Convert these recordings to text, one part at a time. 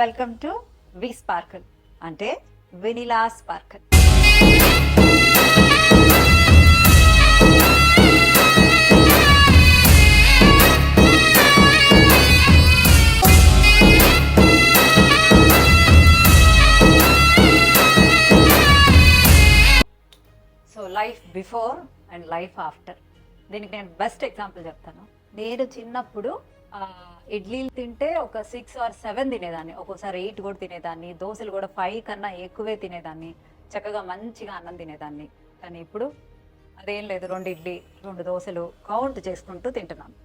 Welcome to V sparkle అంటే vanilla sparkle. So life before and life after, దీనికి నేను best example చెప్తాను. నేను చిన్నప్పుడు ఇడ్లీలు తింటే ఒక 6 or 7 తినేదాన్ని, ఒక్కోసారి 8 కూడా తినేదాన్ని. దోశలు కూడా 5 కన్నా ఎక్కువే తినేదాన్ని, చక్కగా మంచిగా అన్నం తినేదాన్ని. కానీ ఇప్పుడు అదేం లేదు, 2 ఇడ్లీ 2 దోశలు కౌంట్ చేసుకుంటూ తింటున్నాను.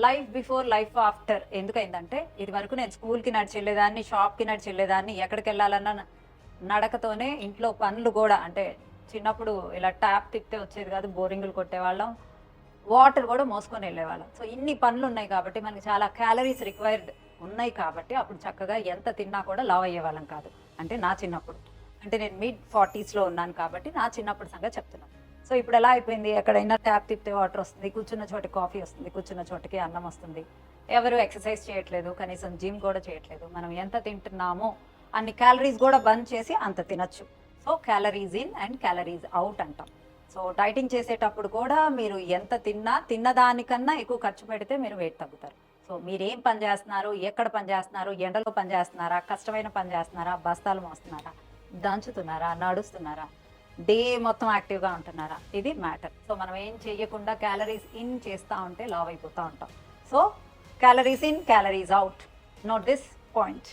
లైఫ్ బిఫోర్ లైఫ్ ఆఫ్టర్ ఎందుకైందంటే, ఇది వరకు నేను స్కూల్కి నడిచి వెళ్ళేదాన్ని, షాప్కి నడిచి వెళ్ళేదాన్ని, ఎక్కడికి వెళ్ళాలన్నా నడకతోనే. ఇంట్లో పనులు కూడా అంటే చిన్నప్పుడు ఇలా ట్యాప్ తిప్పితే వచ్చేది కాదు, బోరింగులు కొట్టేవాళ్ళం, వాటర్ కూడా మోసుకొని వెళ్ళేవాళ్ళం. సో ఇన్ని పనులు ఉన్నాయి కాబట్టి మనకి చాలా క్యాలరీస్ రిక్వైర్డ్ ఉన్నాయి కాబట్టి అప్పుడు చక్కగా ఎంత తిన్నా కూడా లావ్ అయ్యేవాళ్ళం కాదు. అంటే నా చిన్నప్పుడు, అంటే నేను mid-40s ఉన్నాను కాబట్టి నా చిన్నప్పుడు సంగతి చెప్తున్నాను. సో ఇప్పుడు ఎలా అయిపోయింది, ఎక్కడైనా ట్యాప్ తిప్పితే వాటర్ వస్తుంది, కూర్చున్న చోటికి కాఫీ వస్తుంది, కూర్చున్న చోటికి అన్నం వస్తుంది. ఎవరు ఎక్సర్సైజ్ చేయట్లేదు, కనీసం జిమ్ కూడా చేయట్లేదు. మనం ఎంత తింటున్నామో అన్ని క్యాలరీస్ కూడా బంద్ చేసి అంత తినచ్చు. So calories in and calories out అంటాం. సో డైటింగ్ చేసేటప్పుడు కూడా మీరు ఎంత తిన్నదానికన్నా ఎక్కువ ఖర్చు పెడితే మీరు వెయిట్ తగ్గుతారు. సో మీరు ఏం పని చేస్తున్నారు, ఎక్కడ పని చేస్తున్నారు, ఎండలో పని చేస్తున్నారా, కష్టమైన పని చేస్తున్నారా, బస్తాలు మోస్తున్నారా, దంచుతున్నారా, నడుస్తున్నారా, డే మొత్తం యాక్టివ్గా ఉంటున్నారా, ఇది మ్యాటర్. సో మనం ఏం చేయకుండా క్యాలరీస్ ఇన్ చేస్తూ ఉంటే లావ్ అయిపోతూ ఉంటాం. So calories in calories out, note this point.